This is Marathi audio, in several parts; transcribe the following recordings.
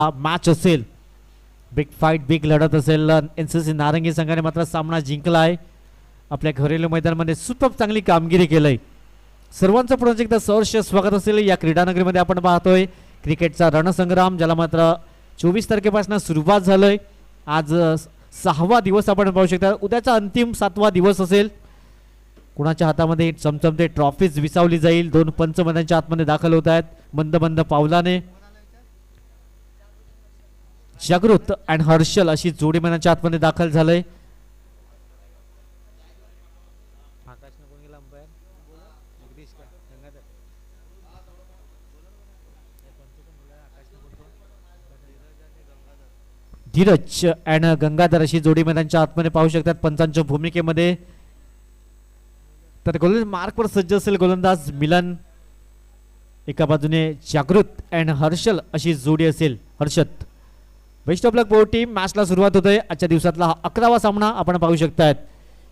मॅच असेल, बिग फाईट, बिग लढत असेल. एनसीसी नारंगी संघाने मात्र सामना जिंकला आहे. आपल्या घरेलू मैदानामध्ये सुपर चांगली कामगिरी केलंय. सर्वांचं पुन्हा एकदा सहर्ष स्वागत असेल. या क्रीडानगरीमध्ये आपण पाहतोय क्रिकेटचा रणसंग्राम, ज्याला मात्र 24 तारखेपासून सुरुवात झालंय. आज 6वा दिवस आपण पाहू शकता. उद्याचा अंतिम 7वा दिवस असेल. कुणाच्या हातामध्ये चमचमते ट्रॉफीज विसावली जाईल. दोन पंच मैदानाच्या आतमध्ये दाखल होत आहेत मंद मंद पावलाने. जागृत आणि हर्षल अशी जोडी मैदानाच्या आतमध्ये दाखल झालंय. धीरज अँड गंगाधर अशी जोडी मैदानाच्या आतमध्ये पाहू शकतात पंचांच्या भूमिकेमध्ये. तर गोलंदाज मार्कवर सज्ज असेल गोलंदाज मिलन. एका बाजूने जागृत अँड हर्षल अशी जोडी असेल. Harshad. Best of luck both team. मॅचला सुरुवात होते. आजच्या दिवसातला हा 11वा सामना आपण पाहू शकतात.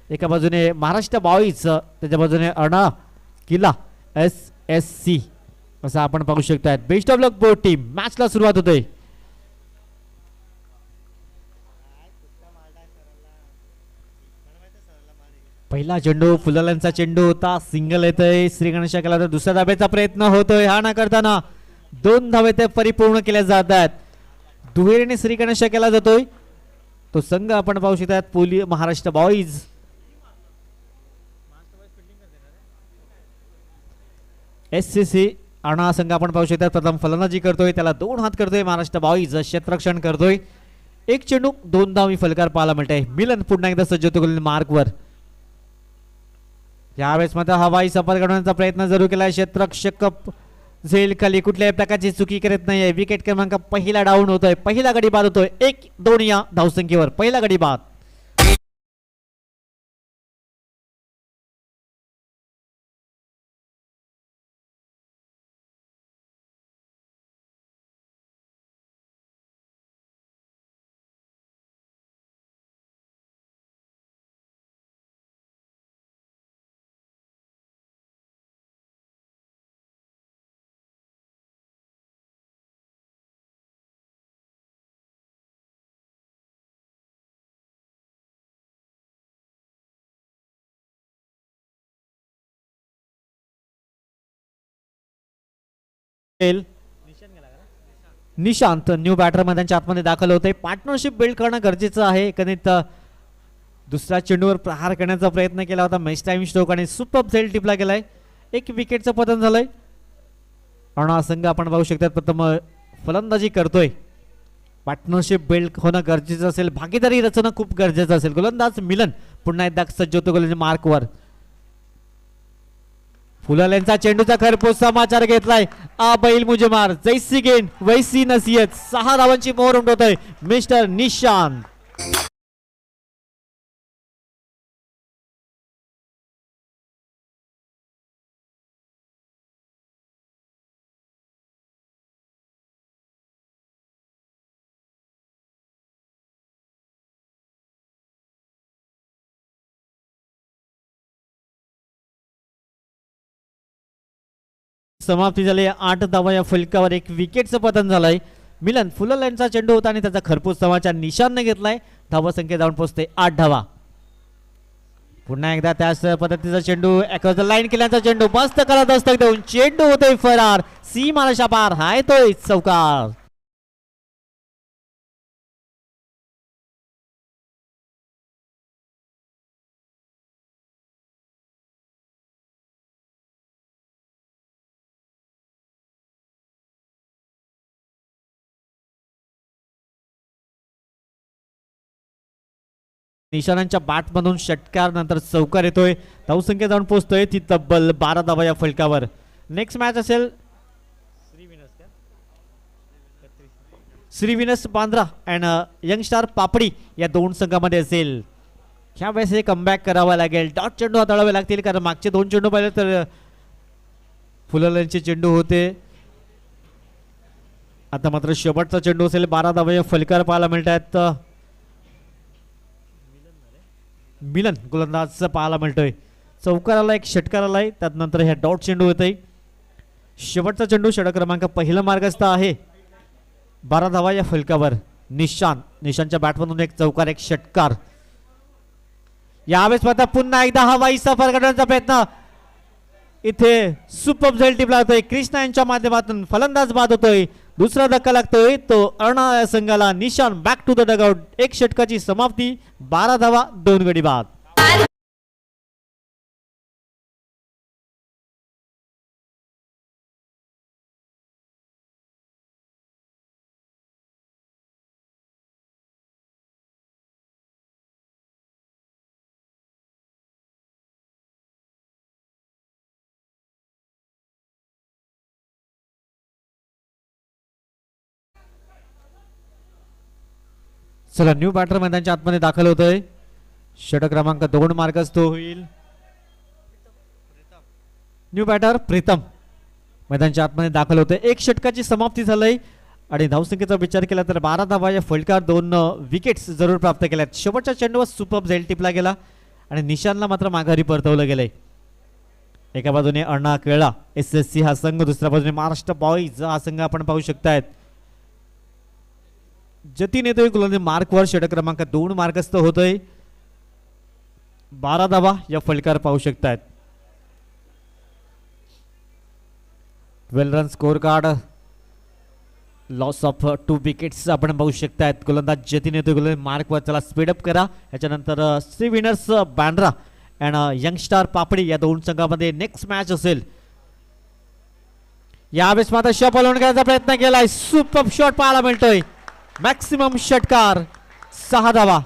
एका बाजूने महाराष्ट्र बॉईज, त्याच्या बाजूने अणा किला SSC असं आपण पाहू शकतात. Best of luck both team. मॅचला सुरुवात होते. पहिला चेंडू फुलाल्यांचा चेंडू होता. सिंगल येतोय. श्री गणेश केला तर दुसऱ्या धाब्याचा प्रयत्न होतोय. हा न करताना 2 धावे ते परिपूर्ण केल्या जातात. दुहेरीने श्री गणेश केला जातोय. तो संघ आपण पाहू शकतात पोली महाराष्ट्र बॉईज. SCC आणा संघ आपण पाहू शकतात प्रथम फलंदाजी करतोय. त्याला 2 हात करतोय महाराष्ट्र बॉईज. क्षेत्ररक्षण करतोय. एक चेंडू 2 धाव फलकार पाहायला मिळतंय. मिलन पुन्हा एकदा सज्ज होतो मार्कवर. यावेळेस मात्र हवाई सफर करण्याचा प्रयत्न जरूर केला. क्षेत्ररक्षक झेल खाली कुठल्याही प्रकारची चुकी करत नाहीये. विकेट क्रमांक पहिला डाऊन होतोय. पहिला गडी बाद होतोय 1-2 या धावसंख्येवर. पहिला गडी बाद. निशांत न्यू बॅटर मैदानाच्या आतमध्ये दाखल होते. पार्टनरशिप बिल्ड करणं गरजेचं आहे. एकंदरीत दुसऱ्या चेंडूवर प्रहार करण्याचा प्रयत्न केला होता मॅच टाइम स्ट्रोक आणि सुपर झेल टिपला गेलाय. 1 विकेटचं पतन झालंय. अणा संघ आपण पाहू शकतात प्रथम फलंदाजी करतोय. पार्टनरशिप बिल्ड होणं गरजेचं असेल. भागीदारी रचणं खूप गरजेचं असेल. गोलंदाज मिलन पुन्हा एकदा सज्ज होतो गोलंदाज मार्कवर. फुलाल्यांचा चेंडूचा खरपूस समाचार घेतलाय. आ बैल मुझे मार, जैसी गेंद वैसी नसीहत. 6 धावांची मोहर उमटवतोय मिस्टर निशांत. समाप्ती झाली. 8 धावा या फलकावर. 1 विकेटचं पतन झालंय. मिलन फुलाल्यांचा चेंडू होता आणि त्याचा खरपूस समाचार निशांतने घेतलाय. धावा संख्या जाऊन पोहोचते 8 धावा. पुन्हा एकदा त्याच पद्धतीचा चेंडू अक्रॉस द लाईन केल्याचा चेंडू मस्त करत दस्तक देऊन चेंडू होतोय फरार. सीमारेषा पार. हाय तोय चौकार. निशाणांच्या बॅटमधून षटकार नंतर चौकार येतोय. धावसंख्या जाऊन पोहोचतोय ती तब्बल 12 धावा या फलकावर. नेक्स्ट मॅच असेल श्रीविनस बांद्रा अँड यंगस्टार पापडी या 2 संघामध्ये असेल. ह्या वेळेस हे कमबॅक करावा लागेल. डॉट चेंडू हाताळावे लागतील कारण मागचे 2 चेंडू पाहिले तर फुलाल्यांचे चेंडू होते. आता मात्र शेवटचा चेंडू असेल. 12 धावा या फलकार पाहायला मिळतात. मिलन गोलंदाज पाहायला मिळतोय. चौकाराला 1 षटकार आलाय. त्यानंतर ह्या डॉट चेंडू होतय. शेवटचा चेंडू षटक क्रमांक पहिला मार्गस्थ आहे. 12 धावा या फलकावर. निशांच्या बॅटमधून एक चौकार, एक षटकार. यावेळेस मात्र पुन्हा एकदा हवाईचा फरक काढण्याचा प्रयत्न. इथे सुपर झेल टिपला होतोय. कृष्णा यांच्या माध्यमातून फलंदाज बाद होतोय. दुसरा धक्का लागतोय तो अर्णा संघाला. निशान बॅक टू द डगआउट. एक षटकाची समाप्ती. 12 धावा 2 गडी बाद. चला न्यू बॅटर मैदानाच्या आतमध्ये दाखल होतोय. षटक क्रमांक 2 मार्कच तो होईल. न्यू बॅटर प्रीतम मैदानाच्या आतमध्ये दाखल होतोय. एक षटकाची समाप्ती झाली आणि धावसंख्येचा विचार केला तर 12 धावा या फलकावर 2 विकेट्स जरूर प्राप्त केल्यात. शेवटच्या चेंडूवर सुपर झेल टिपला गेला आणि निशानला मात्र माघारी परतवलं गेलंय. एका बाजूने अण्णा केळा SSC हा संघ, दुसऱ्या बाजूने महाराष्ट्र बॉईज हा संघ आपण पाहू शकतायत. जतीन येतोय गोलंदाजी मार्कवर. षटक क्रमांक 2 मार्कस्थ होतोय. 12 धावा या फलकावर पाहू शकतायत. 12 run score card. Loss of 2 wickets आपण पाहू शकतायत. गोलंदाज जतीन येतोय गोलंदाजी मार्कवर. चला स्पीडअप करा. याच्यानंतर Shri winners Bandra and youngstar Papdi या 2 संघामध्ये नेक्स्ट मॅच असेल. यावेळेस मात्र शॉट ऑन करायचा प्रयत्न केलाय. सुपर शॉट पाहायला मिळतोय. मॅक्सिमम षटकार. 6 धावा.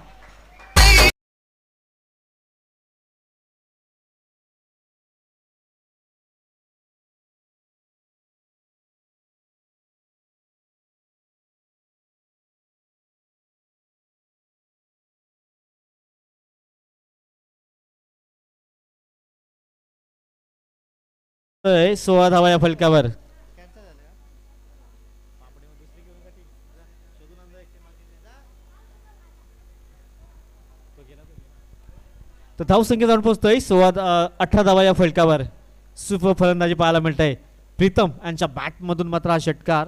सोळा धावा या फलकावर. तर धावसंख्या जाऊन पोहोचतोय 18 धावा या फलकावर. सुपर फलंदाजी पाहायला मिळतंय. प्रीतम यांच्या बॅट मधून मात्र हा षटकार.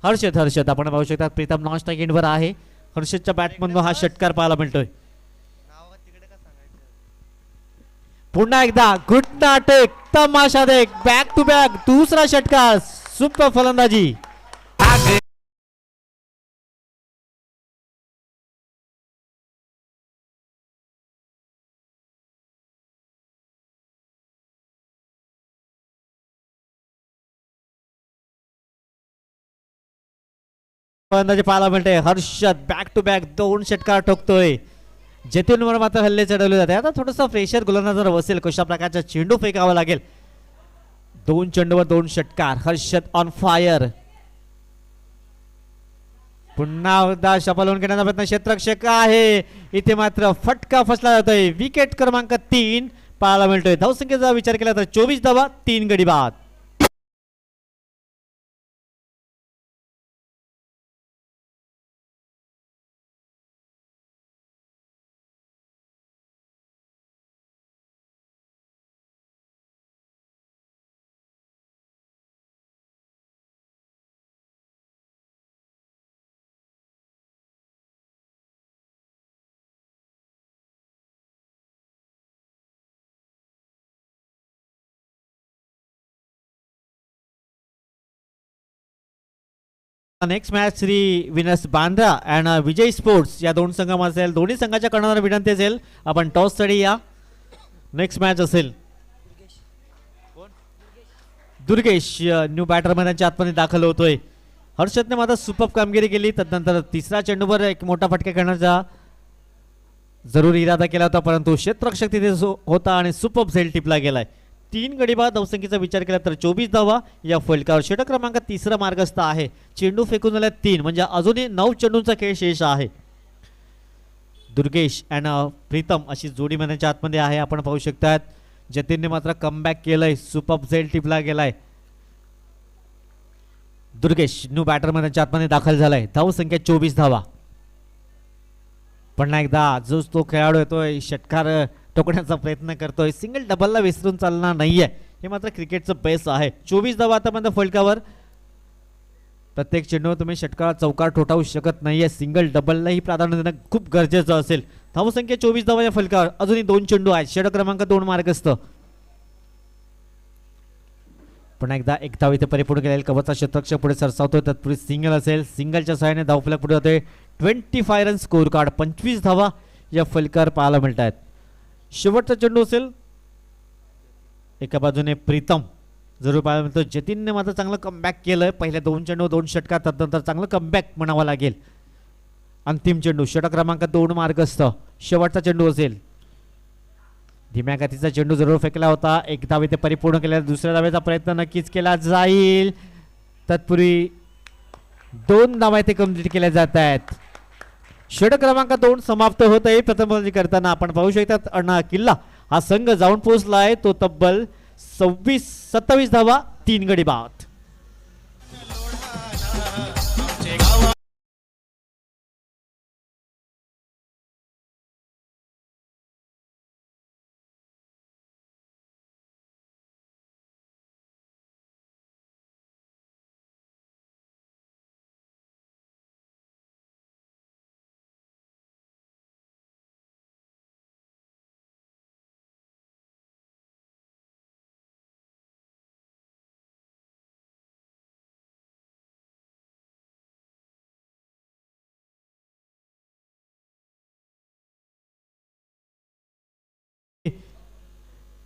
हर्षद आपण पाहू शकता. प्रीतम नॉन स्ट्राइक एंडवर आहे. हर्षदच्या बॅट मधून हा षटकार पाहायला मिळतोय. पुन्हा एकदा घुटना टेक तमाशा देख. बॅक टू बॅक दुसरा षटकार. सुपर फलंदाजी. फलंदाजी पाहायला मिळते. हर्षद बॅक टू बॅक 2 षटकार ठोकतोय. जतीनवर मात्र हल्ले चढवले जाते. आता थोडंसं प्रेशर गोलंदाजावर बसेल. कशा प्रकारचा चेंडू फेकावा लागेल. 2 चेंडूवर 2 षटकार. Harshad on fire. पुन्हा एकदा शपलवून घेण्याचा प्रयत्न. क्षेत्ररक्षक आहे. इथे मात्र फटका फसला जातोय. विकेट क्रमांक 3 पाहायला मिळतोय. धावसंख्येचा विचार केला तर 24 धावा 3 गडी बाद. Next match Shri winners Bandra and Vijay sports या 2 संघामध्ये असेल. दोन्ही संघाच्या कर्णधार विनंती असेल आपण टॉस साठी या. नेक्स्ट मॅच असेल. दुर्गेश न्यू बॅटर मैदानाच्या आतमध्ये दाखल होतोय. हर्षदने मात्र सुपर कामगिरी केली. तदनंतर तिसऱ्या चेंडूवर एक मोठा फटका खेळण्याचा जरूर इरादा केला होता, परंतु क्षेत्ररक्षक तिथे होता आणि सुपर झेल टिपला गेलाय. 3 गडी बाद. धावसंख्येचा विचार केला तर 24 धावा या फलकावर. षटक क्रमांक 3 मार्गस्थ आहे. चेंडू फेकून झाला 3 म्हणजे अजूनही 9 चेंडूंचा खेळ शेष आहे. दुर्गेश अँड प्रीतम अशी जोडी मैदानाच्या आतमध्ये आहे आपण पाहू शकतात. जतीनने मात्र कमबॅक केलंय. सुपर झेल टिपला गेलाय. दुर्गेश न्यू बॅटर मैदानाच्या आतमध्ये दाखल झालाय. धावसंख्या 24 धावा. पुन्हा एकदा जो तो खेळाडू येतोय षटकार टोकण्याचा प्रयत्न करतोय. सिंगल डबलला विसरून चालणार नाहीये. हे मात्र क्रिकेटचं बेस आहे. 24 धावा आतापर्यंत फलकावर. प्रत्येक चेंडूवर तुम्ही षटकार चौकार ठोठावू शकत नाहीये. सिंगल डबललाही प्राधान्य देणं खूप गरजेचं असेल. धावसंख्या 24 धावा या फलकावर. अजूनही 2 चेंडू आहेत. षटक क्रमांक 2 मार्गस्थ. पुन्हा एकदा 1 धाव इथे परिपूर्ण केलेला कवचा शतरक्षक पुढे सरसावतोय. तत्पूर्वी सिंगल असेल. सिंगलच्या सहाय्याने धावफलक पुढे होते. 25 रन स्कोर कार्ड. 25 धावा या फलकावर पाहायला मिळत आहेत. शेवटचा चेंडू असेल. एका बाजूने प्रीतम जरूर पाहायला मिळतो. जतीनने मात्र चांगलं कमबॅक केलंय. पहिल्या 2 चेंडू 2 षटकार. त्यानंतर चांगलं कमबॅक म्हणावं लागेल. अंतिम चेंडू षटक क्रमांक 2 मार्गस्थ. शेवटचा चेंडू असेल. धीम्या गतीचा चेंडू जरूर फेकला होता. 1 धाव इथे परिपूर्ण केला. दुसऱ्या धावेचा प्रयत्न नक्कीच केला जाईल. तत्पूर्वी 2 धावा इथे कंप्लीट केल्या जात आहेत. षटक क्रमांक 2 समाप्त होत आहे. प्रथम करताना आपण पाहू शकतात अण्णा किल्ला हा संघ जाऊन पोहोचलाय. तो तब्बल 27 धावा 3 गडी बाद.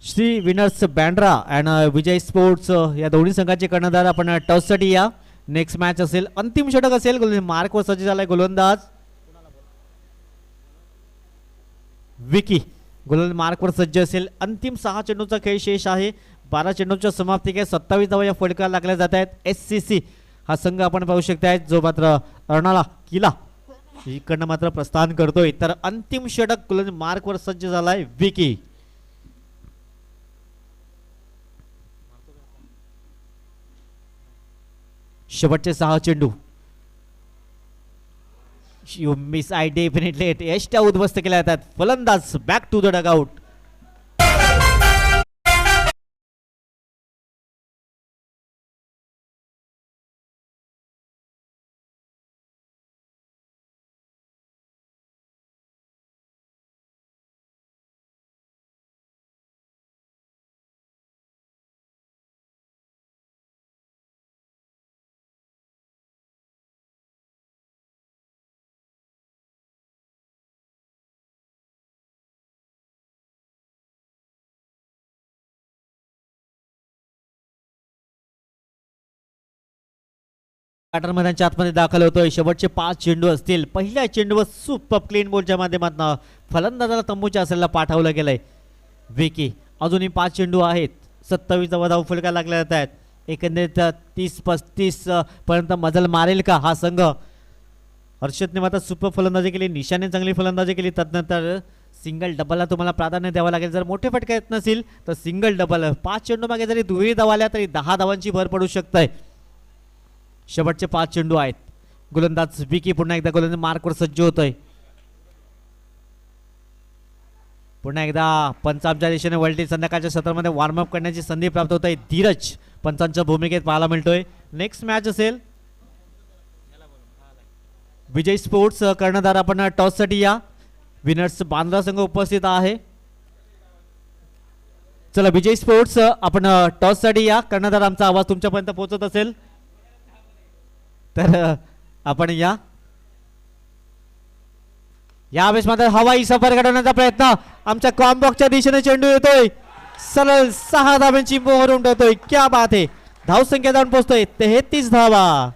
Shri winners Bandra and Vijay sports या दोन्ही संघाचे कर्णधार आपण टॉससाठी या. नेक्स्ट मॅच असेल. अंतिम षटक असेल. मार्कवर सज्ज झालाय गोलंदाज विकी. गोलंदाज मार्कवर सज्ज असेल. अंतिम 6 चेंडूचा खेळ शेष आहे. 12 चेंडूच्या समाप्ती 27 धावा या फलकाला लागल्या जात आहेत. SCC हा संघ आपण पाहू शकताय जो मात्र अर्णाला किला इकडनं मात्र प्रस्थान करतोय. तर अंतिम षटक गोलंदाज मार्कवर सज्ज झालाय विकी. शेवटचे 6 चेंडू. यू मिस आय डेफिनेटली यष्टा उद्ध्वस्त केल्या जातात. फलंदाज बॅक टू द डगआउट. मैदानाच्या आतमध्ये दाखल होतोय. शेवटचे 5 चेंडू असतील. पहिल्या चेंडूवर सुपर क्लीन बॉलच्या माध्यमातून फलंदाजाला तंबूच्या असेलला पाठवलं गेलंय विकी. अजूनही 5 चेंडू आहेत. 27 धावा फलका लागल्या जात आहेत. एकंदरीत 30-35 पर्यंत मजल मारेल का हा संघ. हर्षदने मात्र सुपर फलंदाजी केली. निशाने चांगली फलंदाजी केली. त्यानंतर सिंगल डबलला तुम्हाला प्राधान्य द्यावं लागेल. जर मोठे फटके येत नसेल तर सिंगल डबल. 5 चेंडू मागे जरी दुहेरी धावा आल्या तरी 10 धावांची भर पडू शकते. शेवटचे 5 चेंडू आहेत. गोलंदाज विकी पुन्हा एकदा गोलंदाज मार्कवर सज्ज होतोय. पुन्हा एकदा पंचांच्या दिशेने वळती. संध्याकाळच्या सत्रामध्ये वॉर्मअप करण्याची संधी प्राप्त होत आहे. धीरज पंचांच्या भूमिकेत पाहायला मिळतोय. नेक्स्ट मॅच असेल. विजय स्पोर्ट्स कर्णधार आपण टॉससाठी या. विनर्स बांद्रा संघ उपस्थित आहे. चला विजय स्पोर्ट्स आपण टॉससाठी या. कर्णधार आमचा आवाज तुमच्यापर्यंत पोहोचत असेल तर आपण या यावेळेस मात्र हवाई सफर घडवण्याचा प्रयत्न. आमच्या कॉम्बॉक्सच्या दिशेने चेंडू येतोय. सरळ 6 धावांची मोहर उमटवतोय. क्या बात आहे. धावसंख्या जाऊन पोहोचतोय 33 धावा.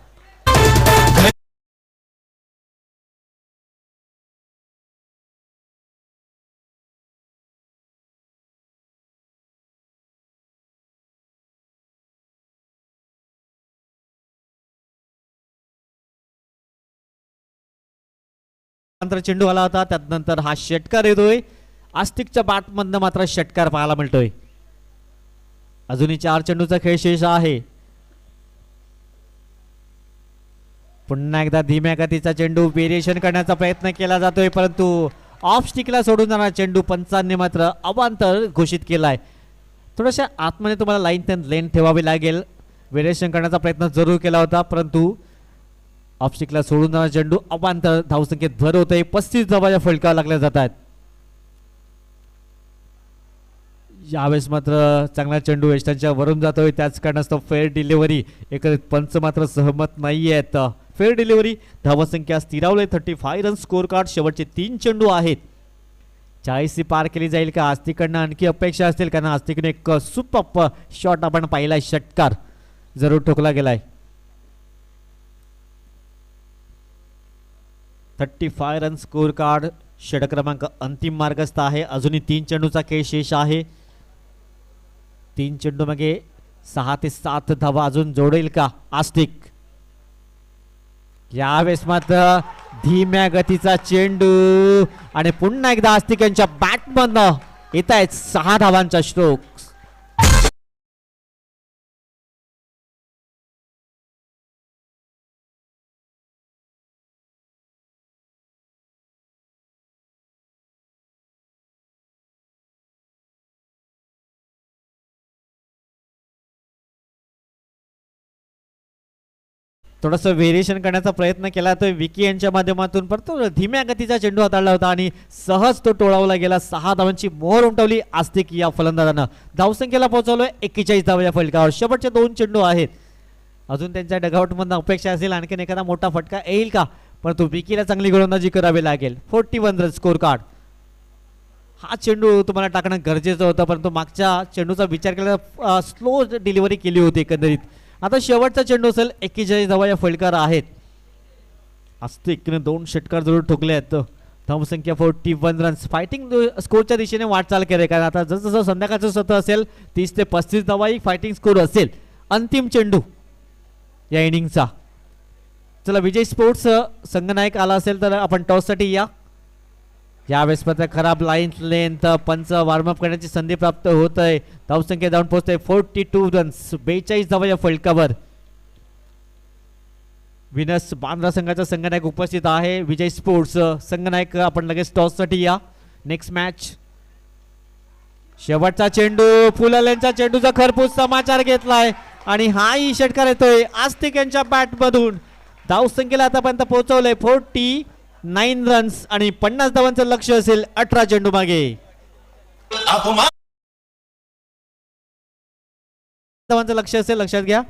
चेंडू आला होता. त्यानंतर हा षटकार येतोय. आस्तिकच्या बॅट मधनं मात्र षटकार पाहायला मिळतोय. अजूनही 4 चेंडूचा खेळ शेष आहे. पुन्हा एकदा धीम्या गतीचा चेंडू व्हेरिएशन करण्याचा प्रयत्न केला जातोय परंतु ऑफ स्टिकला सोडून जाणार चेंडू पंचांनी मात्र अवांतर घोषित केलाय. थोड्याशा आतमध्ये तुम्हाला लाईन लेन ठेवावी लागेल. व्हेरिएशन करण्याचा प्रयत्न जरूर केला होता परंतु ऑफस्टिकला सोडून जाणारा चेंडू अवांतर धावसंख्येत भर होत आहे. 35 धावाच्या फलकावर लागल्या जातात. यावेळेस मात्र चांगला चेंडू वेस्टर्नच्या वरून जातोय. त्याच कारणास्तव फेअर डिलिव्हरी. एकत्रित पंच मात्र सहमत नाही आहेत. Fair delivery. धावसंख्या स्थिरावले. 35 रन स्कोर कार्ड. शेवटचे 3 चेंडू आहेत. 40 पार केली जाईल का? आस्तिकडनं आणखी अपेक्षा असतील कारण आस्तिकने एक सुपर शॉट आपण पाहिलाय. षटकार जरूर ठोकला गेलाय. 35 रन स्कोर कार्ड. षटक क्रमांक अंतिम मार्गस्थ आहे. अजूनही 3 चेंडूचा खेळ शेष आहे. 3 चेंडू मागे 6 ते 7 धावा अजून जोडेल का आस्तिक? यावेळेस मात्र धीम्या गतीचा चेंडू आणि पुन्हा एकदा आस्तिक यांच्या बॅटमधनं येत आहेत 6 धावांचा स्ट्रोक. थोडंसं व्हेरिएशन करण्याचा प्रयत्न केला तर विकी यांच्या माध्यमातून, परंतु धीम्या गतीचा चेंडू हाताळला होता आणि सहज तो टोळावला गेला. 6 धावांची मोहर उमटवली आस्तिक या फलंदाजानं. धावसंख्येला पोहोचवलोय 41 धावाच्या फलकावर. शेवटचे 2 चेंडू आहेत. अजून त्यांच्या डगआउटमधून अपेक्षा असेल आणखीन एखादा मोठा फटका येईल का? परंतु विकीला चांगली गोलंदाजी करावी लागेल. 41 रन स्कोर कार्ड. हा चेंडू तुम्हाला टाकणं गरजेचं होतं परंतु मागच्या चेंडूचा विचार केला स्लो डिलिव्हरी केली होती एकंदरीत. आता शेवटचा चेंडू असेल. 41 धावा फलकार आहेत. आस्तिकने 2 षटकार जरूर ठोकले आहेत. धावसंख्या 41 रन्स. फायटिंग स्कोरच्या दिशेने वाटचाल केली कारण आता जसं संध्याकाळचं सत्र असेल 30 ते 35 धावा ही फायटिंग स्कोर असेल. अंतिम चेंडू या इनिंगचा. चला विजय स्पोर्ट्स संघनायक आला असेल तर आपण टॉससाठी या. यावेळेस मात्र खराब लाईन लेंथ. पंच वॉर्मअप करण्याची संधी प्राप्त होत आहे. धावसंख्या जाऊन पोहोचते 42 रन्स. 42 धावा या फलकावर. विनस बांद्रा संघाचा संघनायक उपस्थित आहे. विजय स्पोर्ट्स संघनायक आपण लगेच टॉससाठी या. Next match. शेवटचा चेंडू. फुलालेंचा चेंडूचा खरपूस समाचार घेतलाय आणि हाही षटकार येतोय आस्तिक यांच्या बॅटमधून. धावसंख्येला आतापर्यंत पोहोचवलंय 49 रन्स आणि 50 धावांचं लक्ष असेल 18 चेंडू मागे. धावांचं लक्ष असेल लक्षात घ्या.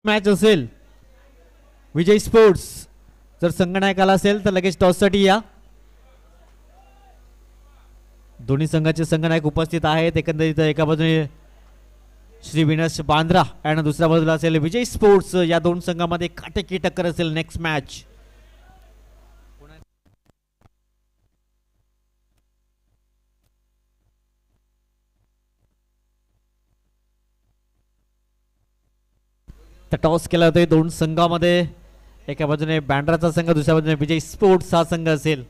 मॅच असेल विजय स्पोर्ट्स. जर संघनायक आला असेल तर लगेच टॉससाठी या. दोन्ही संघाचे संघनायक उपस्थित आहेत. एकंदरीत एका बाजूने श्री विनस बांद्रा आणि दुसऱ्या बाजूला असेल विजय स्पोर्ट्स. या 2 संघामध्ये काटेकी टक्कर असेल. Next match. तर टॉस केला होता 2 संघामध्ये. एका बाजूने बँड्राचा संघ दुसऱ्या बाजूने विजय स्पोर्ट्स हा संघ असेल.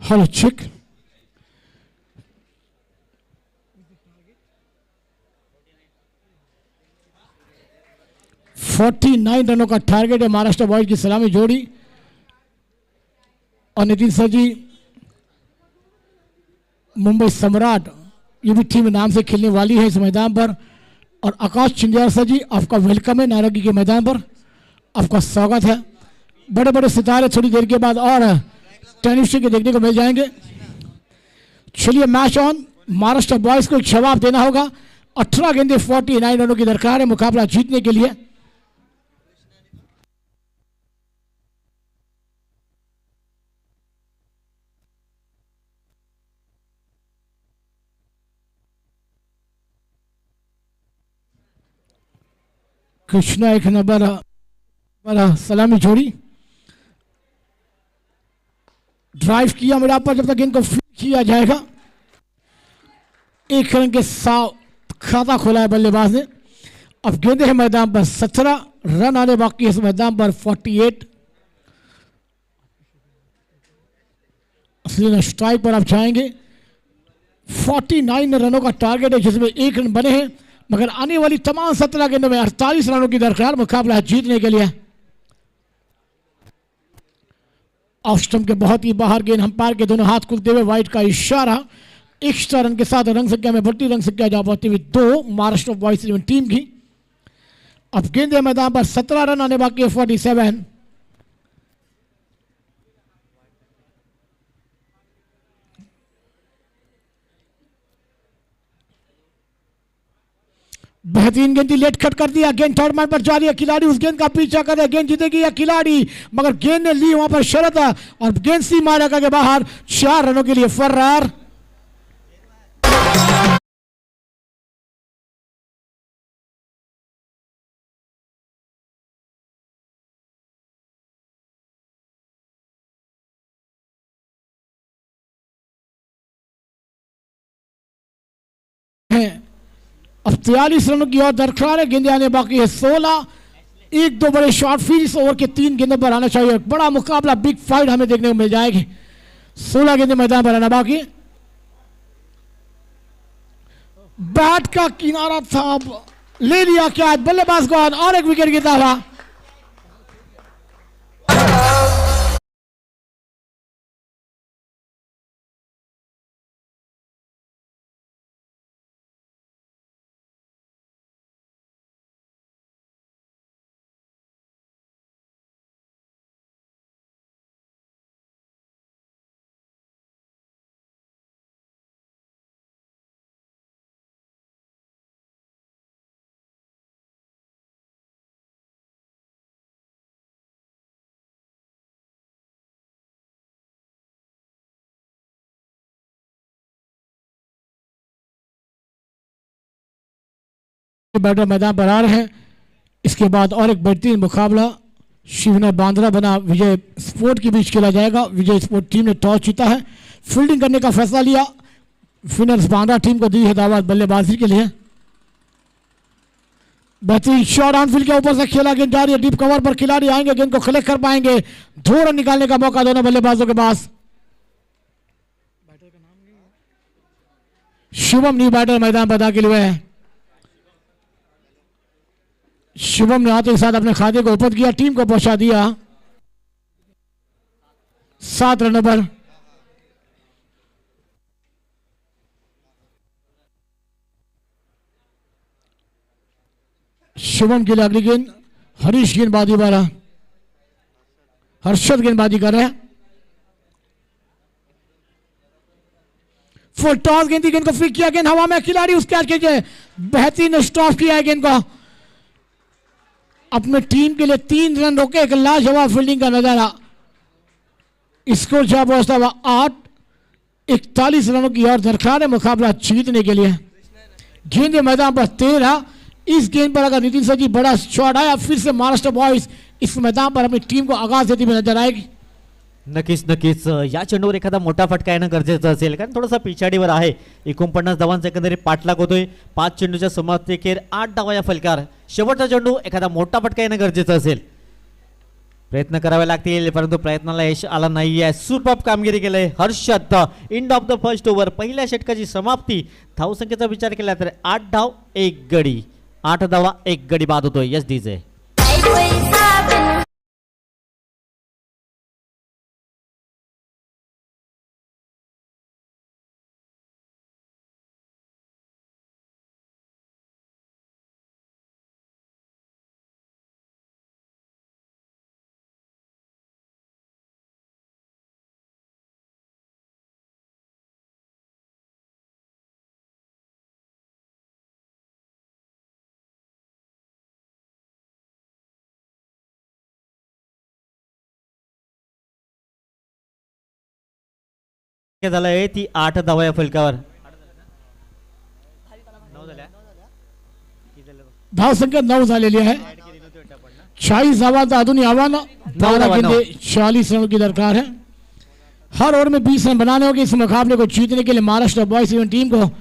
Hello, check. 49 रनों का टारगेट है महाराष्ट्र बॉयज की सलामी जोड़ी। और नितिन सर जी मुंबई सम्राट ये भी टीम नाम से खेलने वाली है इस मैदान पर। और आकाश चिंदिया सर जी आपका वेलकम है नारंगी के मैदान पर, आपका स्वागत है। बड़े बड़े सितारे थोड़ी देर के बाद और टेनिस के देखने को मिल जाएंगे। चलिए मैच ऑन। महाराष्ट्र बॉयज को एक जवाब देना होगा। 18 गेंदे 49 रनों की दरकार है मुकाबला जीतने के लिए। कृष्णा एक नंबर सलामी छोड़ी, ड्राइव किया मेरा पर, जब तक गेंद को फील्ड किया जाएगा। एक रन के साथ खाता खोला है बल्लेबाज ने। अब गेंदे हैं मैदान पर, 17 रन आने बाकी है इस मैदान पर। 48 असली स्ट्राइक पर आप जाएंगे। 49 रनों का टारगेट है जिसमें 1 रन बने हैं, मगर आने वाली तमाम 17 गेंदों में 48 रनों की दरकार मुकाबला जीतने के लिए। ऑफ स्टंप के बहुत ही बाहर गेंद, अंपायर के दोनों हाथ खुलते हुए वाइट का इशारा। एक्स्ट्रा रन के साथ रन संख्या में बढ़ती रन संख्या जा पाती हुई 2 महाराष्ट्र बॉयज टीम की। अब गेंदे मैदान पर 17 रन आने बाकी है। 47 बेहतरीन गेंद लेट कट कर दिया। गेंद थर्ड मैन पर जा रही है, खिलाड़ी उस गेंद का पीछा कर रहा है। गेंद जीतेगी या खिलाड़ी, मगर गेंद ने ली वहां पर शरत और गेंद सी मारा के बाहर। 4 रनों के लिए फर्रार। अब 43 रनों की और दरकार है। गेंदे आने बाकी है 16। 1-2 बड़े शॉट फील्ड ओवर के 3 गेंदों पर आना चाहिए। बड़ा मुकाबला, बिग फाइट हमें देखने को मिल जाएगी। 16 गेंदे मैदान पर आना बाकी। बैट का किनारा था, ले लिया क्या बल्लेबाज को और एक विकेट गिरता हुआ। बैटर मैदान पर आ रहे हैं। इसके बाद और एक बेहतरीन मुकाबला शिवना बांद्रा बना विजय स्पोर्ट के बीच खेला जाएगा। विजय स्पोर्ट टीम ने टॉस जीता है, फील्डिंग करने का फैसला लिया। फिनर्स बांद्रा टीम को दी है दावत बल्लेबाजी के लिए। बेहतरीन शॉट ऑनफील्ड के ऊपर से खेला, गेंद जा रही है डीप कवर पर। खिलाड़ी आएंगे, गेंद को कलेक्ट कर पाएंगे। 2 रन निकालने का मौका दोनों बल्लेबाजों के पास। शुभम न्यू बैटर मैदान पर दाखिल हुए हैं। शुभम ने आते के साथ अपने खाते को ओपन किया, टीम को पहुंचा दिया 7 रनों पर। शुभम के लिए अगली गेंद हरीश गेंदबाजी वाला, हर्षद गेंदबाजी कर रहे हैं। फुल टॉस गेंद को फ्लिक किया, गेंद हवा में, खिलाड़ी उस कैच के बेहतरीन स्टॉप किया है गेंद को। अपने टीम के लिए 3 रन रोके, एक लाजवाब फील्डिंग का नजारा। स्कोर जा पहुंचता हुआ 8। 41 रनों की और दरकार है मुकाबला जीतने के लिए। गेंदे मैदान पर 13। इस गेंद पर अगर नितिन सर जी बड़ा शॉट आया, फिर से महाराष्ट्र बॉयज इस मैदान पर अपनी टीम को आगाज देती हुई नजर आएगी। नक्कीच या चेंडूवर एखादा मोठा फटका येणं गरजेचं असेल, कारण थोडासा पिछाडीवर आहे। 49 धावांचा एकंदरीत पाठलाग होतोय। 5 चेंडूच्या समाप्तीखेर 8 धावा या फलकार। शेवटचा चेंडू एखादा मोठा फटका येणं गरजेचं असेल। प्रयत्न करावे लागतील परंतु प्रयत्नाला यश आला नाहीये. सुपर कामगिरी केलंय Harshad. End of the first over, पहिल्या षटकाची समाप्ती. धावसंख्येचा विचार केला तर 8 धाव 1 गडी, 8 धावा 1 गडी बाद होतोय. Yes DJ. झालंय ती 8 धावा या फलकावर. धावसंख्या 9 झालेली आहे. 40 धावांचं अधून आव्हान. 12 गेंदे 40 रनों की दरकार है. हर ओवर में 20 रन बनाने होंगे. इस मुकाबले को जीतने के लिए महाराष्ट्र बॉयज इलेवन टीम को,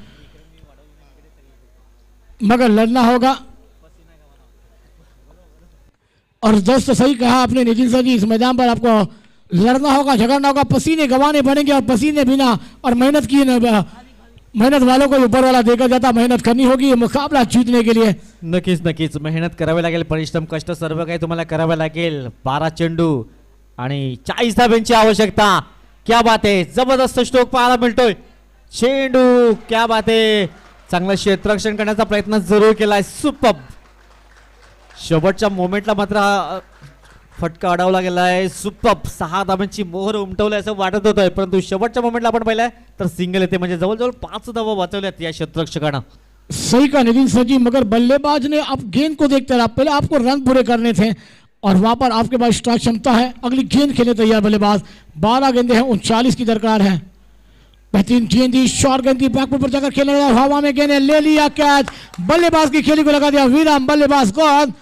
मगर लड़ना होगा. और दोस्त सही कहा आपने नितिन सर जी, इस मैदान पर आपको लड़ना होगा, झगड़ना होगा, पसीने गंवाने पड़ेंगे. और पसीने बिना और मेहनत की मेहनत वालों को ऊपर वाला देखा जाता. मेहनत करनी होगी मुकाबला जीतने के लिए. नक्कीच नक्कीच मेहनत करावी लागेल, परिश्रम कष्ट सर्व काही तुम्हाला करावे लागेल. 12 चेंडू आणि 40 धाब्यांची आवश्यकता. क्या बात आहे, जबरदस्त स्ट्रोक पाहायला मिळतोय. चेंडू क्या बात आहे, चांगलं क्षेत्ररक्षण करण्याचा प्रयत्न जरूर केलाय. सुपर. शेवटच्या मोमेंटला मात्र फटका अडवला गेलाय. सुपर. 6 धाब्यांची मोहर उमटवली असं वाटत होतं, परंतु शेवटच्या मोमेंटला आपण पाहिलं तर सिंगल येते, म्हणजे जवळजवळ 5 धावा वाचवल्यात या क्षेत्ररक्षकानं. सही का नितिन सर जी, मगर बल्लेबाज ने आप गेंद को देखते रहा. पहले आपको रन पूरे करने थे और वहां पर आपके पास स्ट्राइक क्षमता है. अगली गेंद खेलने तैयार बल्लेबाज. 12 गेंदे हैं, 39 की दरकार है. बेहतरीन गेंदी, शॉर्ट गेंदी, बैकफुट पर जाकर खेलने लगा. हवा में गेंद ले लिया कैच. बल्लेबाज की खेली को लगा दिया विराम. बल्लेबाज गॉन.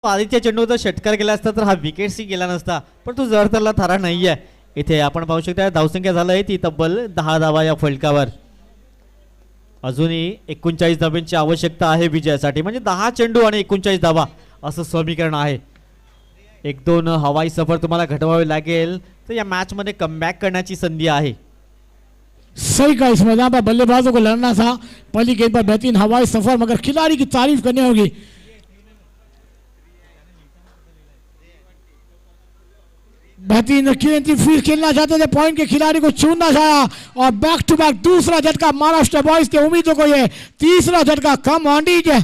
आदित्य चेंडूचा षटकार केला असता तर हा विकेटही गेला नसता, पण तो जरतरला थारा नाहीये. इथे आपण पाहू शकता धावसंख्या झालंय ती तब्बल 10 धावा या फलकावर. अजूनही 39 धाब्यांची आवश्यकता आहे विजयासाठी, म्हणजे 10 चेंडू आणि 39 धावा असं समीकरण आहे. 1-2 हवाई सफर तुम्हाला घटवावे लागेल तर या मॅच मध्ये कमबॅक करण्याची संधी आहे. सही का, इस मैदान पर बल्लेबाजों को लड़ना था. पहली गेंद पर बेहतरीन हवाई सफर, मगर खिलाड़ी की तारीफ करनी होगी. बेहतरीन गेंद, फिर खेलना चाहते थे, पॉइंट के खिलाड़ी को चुनना चाहा और बैक टू बैक दूसरा झटका महाराष्ट्र बॉयज के उम्मीदों को. ये तीसरा झटका. Come on DJ.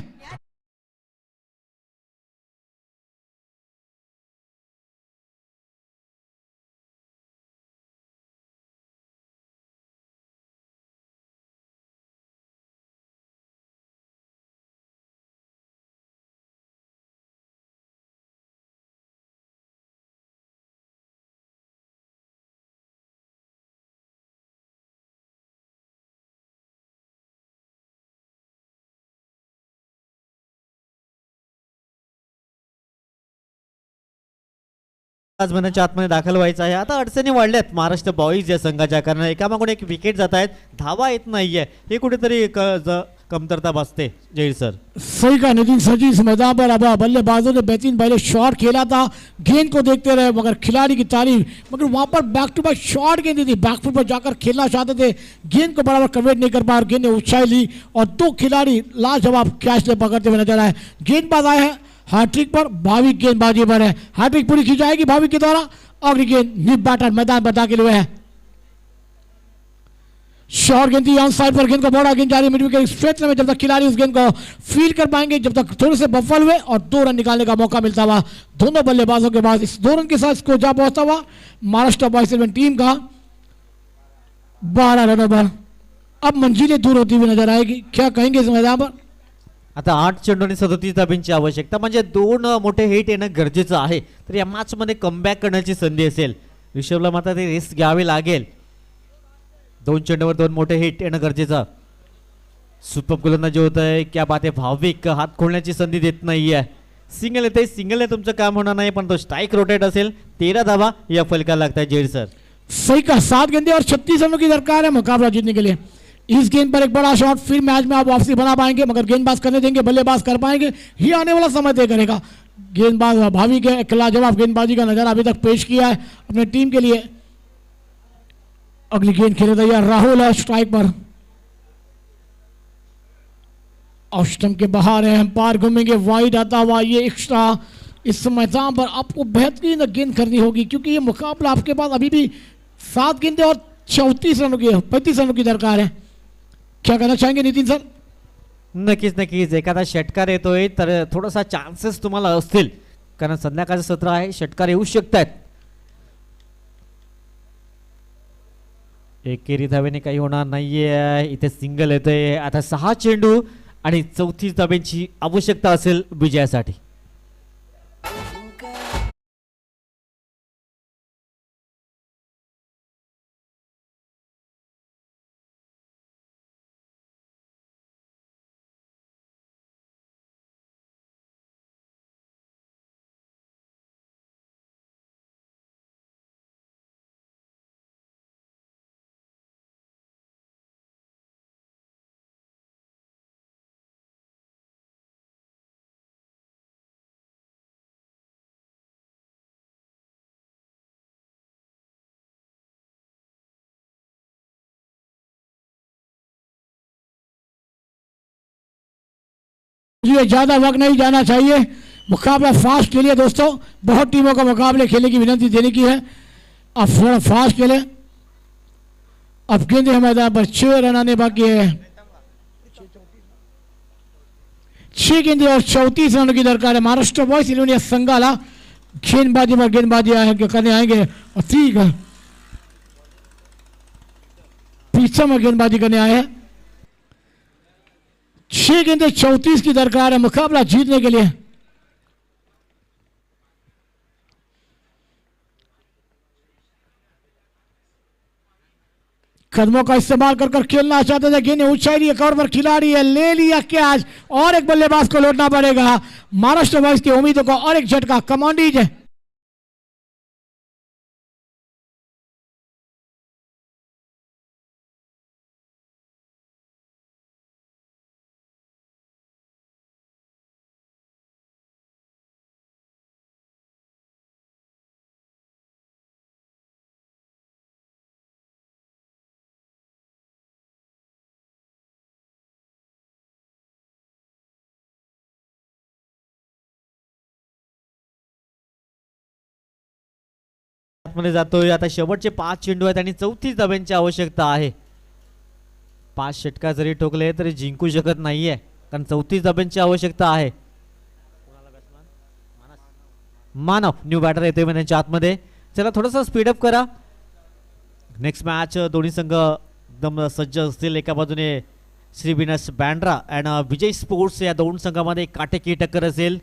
आज मैदानाच्या आतमध्ये दाखल व्हायचं आहे. आता अडचणी वाढल्यात महाराष्ट्र बॉईज या संघाच्या, कारण एकामागून एक विकेट जात आहेत, धावा येत नाहीये. हे कुठेतरी कमतरता भासते. जहीर सर. सही का नितिन सर जी, इस मैदान पर अब बल्लेबाजों ने बेहतरीन पहले शॉट खेला था. गेंद को देखते रहे, मगर खिलाड़ी की तारीफ. मगर वहां पर बैक टू बैक शॉट गेंद थी, बैकफुट पर जाकर खेलना चाहते थे, गेंद को बराबर कन्वर्ट नहीं कर पाए. गेंद ने ऊंचाई ली और 2 खिलाड़ी लाजवाब कैच ले पकड़ते हुए नजर आए. गेंदबाज आए हैं हैट्रिक पर. भाविक गेंदबाजी पर है. हैट्रिक पूरी की जाएगी भाविक के द्वारा. अगली गेंद निप बैटर मैदान पर दाखिल हुए हैं. शॉर्ट गेंद थी ऑन साइड पर. गेंद को बड़ा गेंद जारी मिड विकेट क्षेत्र में. जब तक खिलाड़ी उस गेंद को फील कर पाएंगे, जब तक थोड़े से बफल हुए और 2 रन निकालने का मौका मिलता हुआ दोनों बल्लेबाजों के बाद. इस 2 रन के साथ स्कोर जा पहुंचता हुआ महाराष्ट्र बॉयज इलेवन टीम का 12 रनों पर. अब मंजिलें दूर होती हुई नजर आएगी. क्या कहेंगे इस मैदान पर? आता 8 चेंडू आणि 37 धाब्यांची आवश्यकता, म्हणजे 2 मोठे हिट येणं गरजेचं आहे. तर या मॅच मध्ये कमबॅक करण्याची संधी असेल. ऋषभला मात्र ते रिस्क घ्यावी लागेल. 2 चेंडूवर 2 मोठे हिट येणं गरजेचं. सुपर गोलंदाजी होत आहे. क्या बात आहे. भाविक हात खोलण्याची संधी देत नाहीये. सिंगल येते. सिंगल आहे तुमचं काम होणार नाही, पण तो स्ट्राइक रोटेट असेल. 13 धावा या फलका लागता है जेड सर. सही का 7 गेंदे और 36 रनों की दरकार है मुकाबला जीतने के लिए. इस गेंद पर एक बड़ा शॉट, फिर मैच में आप वापसी बना पाएंगे, मगर गेंदबाज करने देंगे, बल्लेबाज कर पाएंगे, ये आने वाला समय तय करेगा. गेंदबाज भावी के खिलाफ जवाब गेंदबाजी का नजारा अभी तक पेश किया है अपने टीम के लिए. अगली गेंद खेले तैयार राहुल है स्ट्राइक पर. और स्टंप के बाहर है, एम्पायर घूमेंगे, वाइड आता हुआ ये एक्स्ट्रा. इस मैदान पर आपको बेहतरीन गेंद करनी होगी, क्योंकि ये मुकाबला आपके पास अभी भी 7 गेंदे और 34 रनों की 35 रनों की दरकार है. क्या कहना चाहेंगे नितीन सर? नक्कीच नक्कीच. एखादा षटकार येतोय तर थोडासा चान्सेस तुम्हाला असतील, कारण संध्याकाळचं सत्र आहे, षटकार येऊ शकतात. एकेरी धावेने काही होणार नाहीये. इथे सिंगल येतोय. आता 6 चेंडू आणि 34 धाब्यांची आवश्यकता असेल विजयासाठी. ये ज्यादा वक्त नहीं जाना चाहिए. मुकाबला फास्ट खेलिए दोस्तों, बहुत टीमों का मुकाबले खेलने की विनती देने की है. अब थोड़ा फास्ट खेले. अब गेंदे मैदान पर 6 रन आने बाकी है. 6 गेंदे और 34 रनों की दरकार है. महाराष्ट्र बॉयज इलेवन संगाला गेंदबाजी पर गेंदबाजी करने आएंगे और ठीक है पीछे में गेंदबाजी करने आए हैं. 6 गेंदे 34 की दरकार है मुकाबला जीतने के लिए. कदमों का इस्तेमाल कर कर खेलना चाहते थे, गेंद ऊंचाई लिए, कवर पर खिलाड़ी है, ले लिया कैच और एक बल्लेबाज को लौटना पड़ेगा. महाराष्ट्र बॉयज की उम्मीदों को और एक झटका. कमांडीज है मध्ये जातोय. आता शेवटचे 5 चेंडू आहेत आणि 34 धाब्यांची आवश्यकता आहे. 5 षटकार जरी ठोकले तरी जिंकू शकत नाहीये, कारण 34 धाब्यांची आवश्यकता आहे. मानव न्यू बॅटर येतोय त्यांच्या आतमध्ये. चला थोडंसं स्पीडअप करा. नेक्स्ट मॅच दोन्ही संघ एकदम सज्ज असतील. एका बाजूने Shri Venus Bandra and Vijay sports या दोन संघामध्ये काटेकी टक्कर असेल.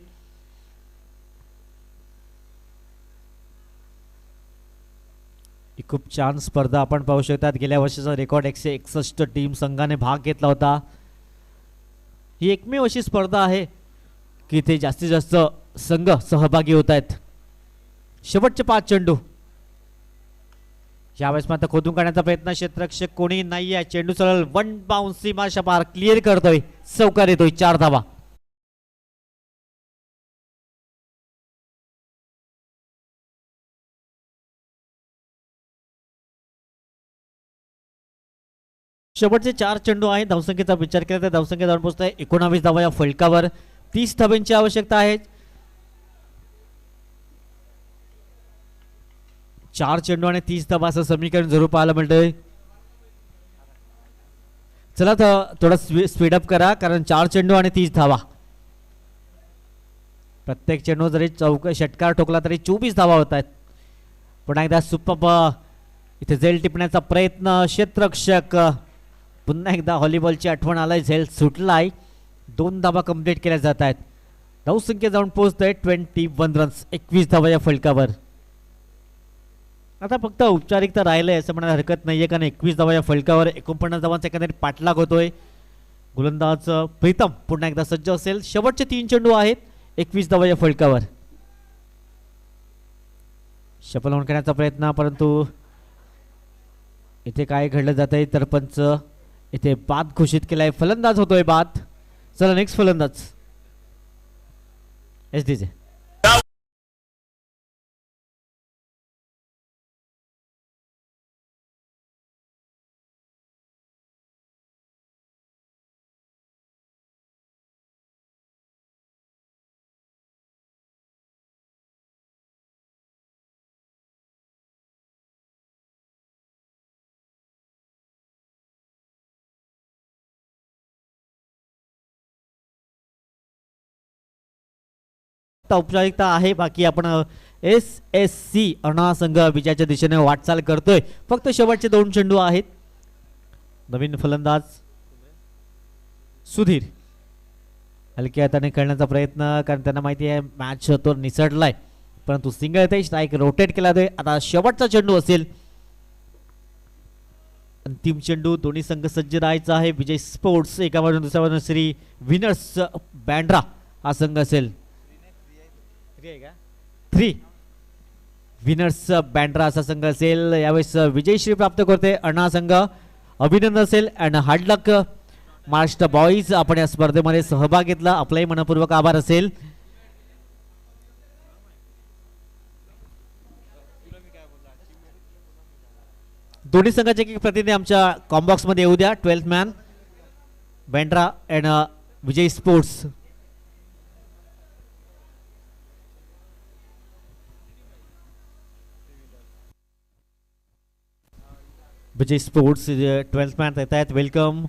ही खूप छान स्पर्धा आपण पाहू शकतात. गेल्या वर्षीचा रेकॉर्ड 161 टीम संघाने भाग घेतला होता. ही एकमेव अशी स्पर्धा आहे की ते जास्तीत जास्त संघ सहभागी होत आहेत. शेवटचे 5 चेंडू यावेळेस मात्र खोदून काढण्याचा प्रयत्न. क्षेत्ररक्षक कोणी नाही आहे. चेंडू सरळ वन बाउन्स सीमाशा पार क्लिअर करतोय. चौकार येतोय. 4 धावा. शेवटचे 4 चेंडू आहेत. धावसंख्येचा विचार केला तर धावसंख्या जाऊन पोहोचतोय 19 धावा या फलकावर. 30 धाब्यांची आवश्यकता आहे. 4 चेंडू आणि 30 धावा असं समीकरण जरूर पाहायला मिळतंय. चला तर थोडा स्पीडअप करा, कारण 4 चेंडू आणि 30 धावा. प्रत्येक चेंडू जरी षटकार ठोकला तरी 24 धावा होत आहेत. पुन्हा एकदा सुपर इथे झेल टिपण्याचा प्रयत्न. क्षेत्ररक्षक पुन्हा एकदा व्हॉलीबॉलची आठवण आलाय. झेल सुटलाय. 2 धावा कंप्लीट केल्या जात आहेत. धावसंख्या जाऊन पोहोचतोय 21 रन्स. 21 धावा या फलकावर. आता फक्त औपचारिकता राहिलंय असं म्हणायला हरकत नाहीये, कारण 21 धावा या फलकावर 49 धावांचा एकंदरीत पाठलाग होतोय. गोलंदाज प्रीतम पुन्हा एकदा सज्ज असेल. शेवटचे 3 चेंडू आहेत 21 धावांच्या फलकावर. शफल ऑन करण्याचा प्रयत्न, परंतु इथे काय घडलं जात आहे तर पंच इथे बाद घोषित केलाय. फलंदाज होतोय बाद. चला नेक्स्ट फलंदाज एसडीचे. औपचारिकता आहे बाकी. आपण SSC अणा संघ विजयाच्या दिशेने वाटचाल करतोय. फक्त शेवटचे 2 चेंडू आहेत. नवीन फलंदाज सुधीर हलक्या हाताने खेळण्याचा प्रयत्न, कारण त्यांना माहिती आहे मॅच तो निसटलाय, परंतु सिंगल येते. स्ट्राईक रोटेट केला जातोय. आता शेवटचा चेंडू असेल. अंतिम चेंडू. दोन्ही संघ सज्ज राहायचा आहे. विजय स्पोर्ट्स एका बाजून दुसऱ्या बाजून श्री विनर्स बँड्रा हा संघ असेल. 3 विनर्स बँड्रा असा संघ असेल. यावेळेस विजयश्री प्राप्त करते अण्णा संघ. अभिनंदन असेल and hard luck Maharashtra boys. आपण या स्पर्धेमध्ये सहभाग घेतला, आपलाही मनपूर्वक आभार असेल. दोन्ही संघाचे एक प्रतिनिधी आमच्या कॉम्बॉक्स मध्ये येऊ द्या. 12th man Bandra and Vijay sports. Vijay sports 12th man येत आहेत. वेलकम.